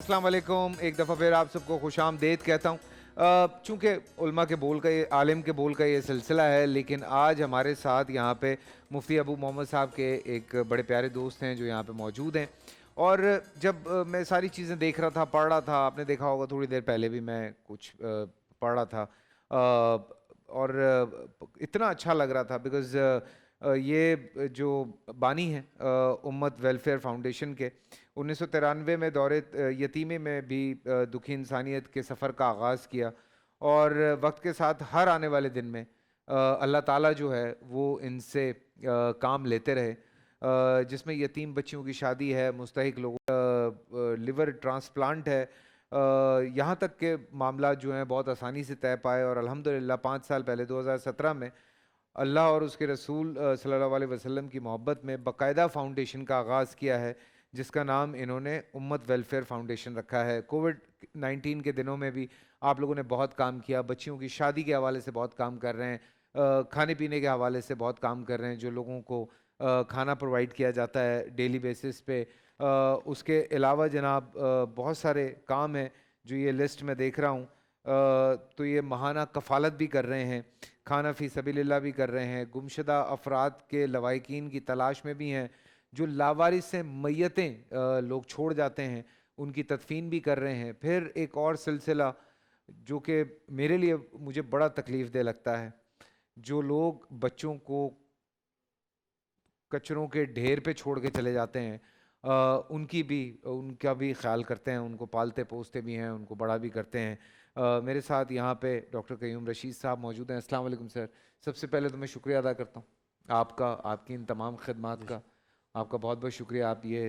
अस्सलाम वालेकुम। एक दफ़ा फिर आप सबको खुशामदीद कहता हूँ। चूँकि उलमा के बोल का ये आलिम के बोल का ये सिलसिला है, लेकिन आज हमारे साथ यहाँ पे मुफ्ती अबू मोहम्मद साहब के एक बड़े प्यारे दोस्त हैं जो यहाँ पे मौजूद हैं। और जब मैं सारी चीज़ें देख रहा था, पढ़ रहा था, आपने देखा होगा थोड़ी देर पहले भी मैं कुछ पढ़ रहा था, और इतना अच्छा लग रहा था बिकॉज़ ये जो बानी हैं उम्मत वेलफेयर फाउंडेशन के, 1993 में दौरे यतीमे में भी दुखी इंसानियत के सफ़र का आगाज़ किया। और वक्त के साथ हर आने वाले दिन में अल्लाह ताला जो है वो इनसे काम लेते रहे, जिसमें यतीम बच्चियों की शादी है, मुस्तहिक लोगों लिवर ट्रांसप्लांट है, यहाँ तक के मामला जो हैं बहुत आसानी से तय पाए। और अल्हम्दुलिल्लाह 5 साल पहले 2017 में अल्लाह और उसके रसूल सल्लल्लाहु अलैहि वसल्लम की मोहब्बत में बाकायदा फ़ाउंडेशन का आगाज़ किया है, जिसका नाम इन्होंने उम्मत वेलफेयर फाउंडेशन रखा है। कोविड-19 के दिनों में भी आप लोगों ने बहुत काम किया, बच्चियों की शादी के हवाले से बहुत काम कर रहे हैं, खाने पीने के हवाले से बहुत काम कर रहे हैं, जो लोगों को खाना प्रोवाइड किया जाता है डेली बेसिस पे। उसके अलावा जनाब बहुत सारे काम हैं जो ये लिस्ट में देख रहा हूँ। तो ये माहाना कफ़ालत भी कर रहे हैं, खाना फ़ी सबीलिल्लाह भी कर रहे हैं, गुमशुदा अफराद के लवाहिकीन की तलाश में भी हैं, जो लावारिस से मैयतें लोग छोड़ जाते हैं उनकी तदफीन भी कर रहे हैं। फिर एक और सिलसिला जो कि मेरे लिए मुझे बड़ा तकलीफ़ दे लगता है, जो लोग बच्चों को कचरों के ढेर पे छोड़ के चले जाते हैं, उनका भी ख्याल करते हैं, उनको पालते पोसते भी हैं, उनको बड़ा भी करते हैं। मेरे साथ यहाँ पे डॉक्टर क़य्यूम रशीद साहब मौजूद हैं। अस्सलाम वालेकुम सर। सबसे पहले तो मैं शुक्रिया अदा करता हूँ आपका, आपकी इन तमाम खिदमात का। आपका बहुत बहुत शुक्रिया। आप ये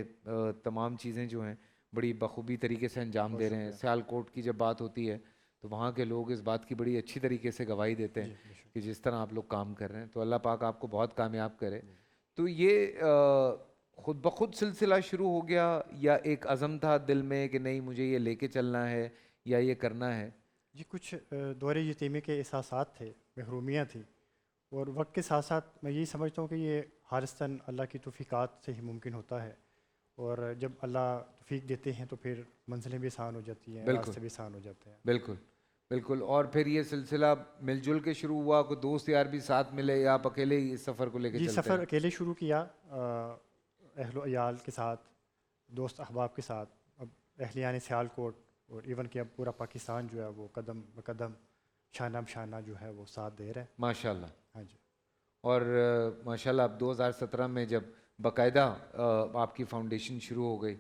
तमाम चीज़ें जो हैं बड़ी बखूबी तरीके से अंजाम दे रहे हैं। सियालकोट की जब बात होती है तो वहाँ के लोग इस बात की बड़ी अच्छी तरीके से गवाही देते हैं कि जिस तरह आप लोग काम कर रहे हैं, तो अल्लाह पाक आपको बहुत कामयाब करे। तो ये खुद ब खुद सिलसिला शुरू हो गया या एक अज़म था दिल में कि नहीं मुझे ये लेके चलना है या ये करना है? जी, कुछ दौरे यतीमी के एहसासात थे, महरूमियाँ थी, और वक्त के साथ साथ मैं यही समझता हूँ कि ये हारिस्तन अल्लाह की तौफ़ीक़ात से ही मुमकिन होता है। और जब अल्लाह तौफ़ीक देते हैं तो फिर मंजिलें भी आसान हो जाती हैं, बिल्कुल, रास्ते भी आसान हो जाते हैं। बिल्कुल, बिल्कुल। और फिर ये सिलसिला मिलजुल के शुरू हुआ, कोई दोस्त यार भी साथ मिले या आप अकेले ही इस सफ़र को लेके जी, चलते सफ़र हैं? अकेले शुरू किया, अहलो अयाल के साथ, दोस्त अहबाब के साथ। अब अहलियान सियालकोट और इवन कि अब पूरा पाकिस्तान जो है वो कदम ब कदम, शाना बशाना जो है वो साथ दे रहा है। माशाल्लाह। हाँ जी। और माशाल्लाह अब 2017 में जब बाकायदा आपकी फ़ाउंडेशन शुरू हो गई,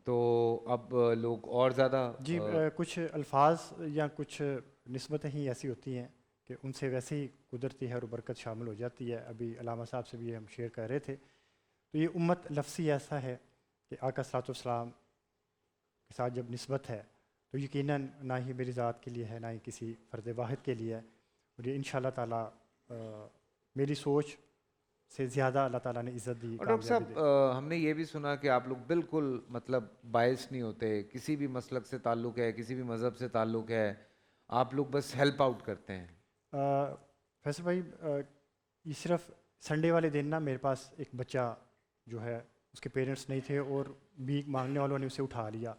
तो अब लोग और ज़्यादा जी, कुछ अल्फाज या कुछ निस्बतें ही ऐसी होती हैं कि उनसे वैसे ही कुदरती है और बरकत शामिल हो जाती है। अभी अलामा साहब से भी हम शेयर कर रहे थे। तो ये उम्मत लफ्सी ऐसा है कि आका सलाम के साथ जब निस्बत है तो यकीनन ना ही मेरी ज़ात के लिए है, ना ही किसी फ़र्द वाहिद के लिए है। और ये इंशाअल्लाह ताला मेरी सोच से ज़्यादा अल्लाह ताला ने इज़्ज़त दी, और डॉक्टर कामयाबी साहब दी। हमने ये भी सुना कि आप लोग बिल्कुल मतलब बायस नहीं होते, किसी भी मसलक से ताल्लुक़ है, किसी भी मज़हब से ताल्लुक़ है, आप लोग बस हेल्प आउट करते हैं। फैसल भाई, ये सिर्फ संडे वाले दिन ना मेरे पास एक बच्चा जो है उसके पेरेंट्स नहीं थे और भीख मांगने वालों ने उसे उठा लिया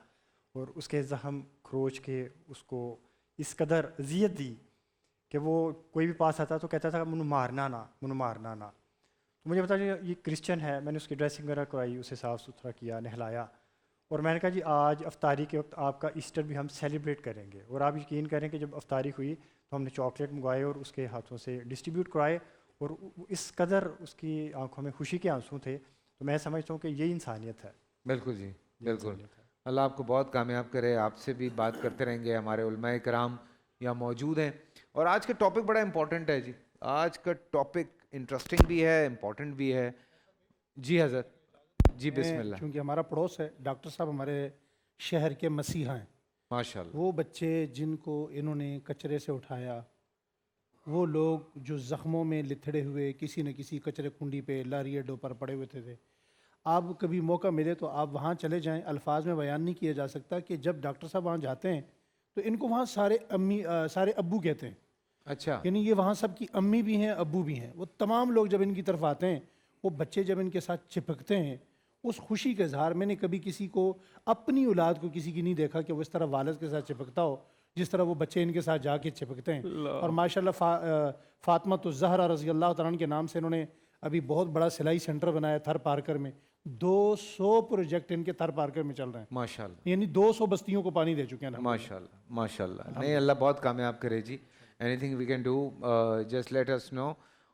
और उसके ज़ख्म खरोच के उसको इस कदर अजियत दी कि वो कोई भी पास आता तो कहता था मुझे मारना ना, मुझे मारना ना। तो मुझे पता ये क्रिश्चियन है। मैंने उसकी ड्रेसिंग वगैरह कराई, उसे साफ़ सुथरा किया, नहलाया, और मैंने कहा जी आज अफ्तारी के वक्त आपका ईस्टर भी हम सेलिब्रेट करेंगे। और आप यकीन करें कि जब अफ्तारी हुई तो हमने चॉकलेट मंगवाए और उसके हाथों से डिस्ट्रीब्यूट कराए, और इस कदर उसकी आंखों में खुशी के आंसू थे। तो मैं समझता हूँ कि ये इंसानियत है, बिल्कुल जी, ये बिल्कुल। इंसानियत है। अल्लाह आपको बहुत कामयाब करे। आपसे भी बात करते रहेंगे, हमारे उलमाए कराम यहाँ मौजूद हैं। और आज का टॉपिक बड़ा इम्पोर्टेंट है जी। आज का टॉपिक इंटरेस्टिंग भी है, इम्पोर्टेंट भी है। जी हज़रत, जी बिस्मिल्लाह। चूँकि हमारा पड़ोस है, डॉक्टर साहब हमारे शहर के मसीहा हैं। माशाल्लाह। वो बच्चे जिनको इन्होंने कचरे से उठाया, वो लोग जो ज़ख्मों में लिथड़े हुए किसी न किसी कचरे कुंडी पे लारी अड्डों पर पड़े हुए थे। आप कभी मौका मिले तो आप वहाँ चले जाएं। अल्फाज में बयान नहीं किया जा सकता कि जब डॉक्टर साहब वहाँ जाते हैं तो इनको वहाँ सारे अब्बू कहते हैं। अच्छा। यानी ये वहाँ सबकी अम्मी भी हैं, अब्बू भी हैं। वो तमाम लोग जब इनकी तरफ आते हैं, वो बच्चे जब इनके साथ चिपकते हैं اس خوشی کا اظہار میں نے کبھی کسی کو اپنی اولاد کو کسی کی نہیں دیکھا کہ وہ اس طرح والد کے ساتھ چپکتا ہو جس طرح وہ بچے ان کے ساتھ جا کے چپکتے ہیں. اور ماشاءاللہ فاطمہ الزہرا رضی اللہ تعالیٰ عنہ کے نام سے انہوں نے ابھی بہت بڑا سلائی سینٹر بنایا تھر پارکر میں. 200 پروجیکٹ ان کے تھر پارکر میں چل رہے ہیں, ماشاءاللہ یعنی 200 بستیوں کو پانی دے چکے ہیں. ماشاءاللہ ماشاءاللہ. نہیں, اللہ بہت کامیاب کرے جی. Anything we can do, just let us know.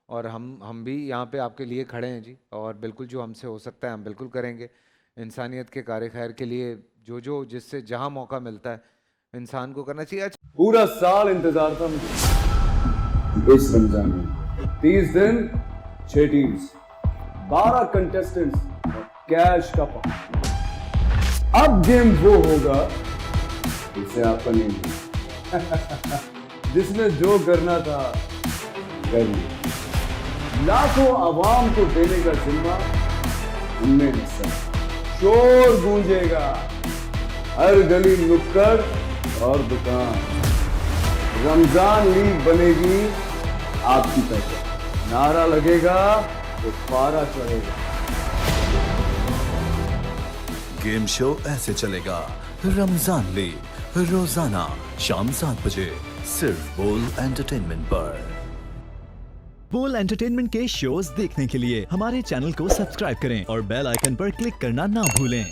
اور ہم بھی یہاں پہ آپ کے لیے کھڑے ہیں جی, اور بالکل جو ہم سے ہو سکتا ہے ہم بالکل کریں گے. انسانیت کے کار خیر کے لیے جو جس سے جہاں موقع ملتا ہے انسان کو کرنا چاہیے. پورا سال انتظار تھا مجھے اس رمضان میں. 30 دن 6 ٹیمز, 12 کنٹیسٹنٹس اور کیش کا پاؤں. اب گیم وہ ہوگا جسے آپ کا نہیں ہوگا, جس نے جو کرنا تھا کر لیا. لاکھوں عوام کو دینے کا ذمہ ان میں حصہ. شور گونجے گا ہر گلی نکڑ اور دکان. رمضان لیگ بنے گی آپ کی پہچان. نعرہ لگے گا تو پارا چڑھے گا. گیم شو ایسے چلے گا. رمضان لیگ روزانہ شام 7 بجے صرف بول انٹرٹینمنٹ پر. بول انٹرٹینمنٹ کے شوز دیکھنے کے لیے ہمارے چینل کو سبسکرائب کریں اور بیل آئیکن پر کلک کرنا نہ بھولیں.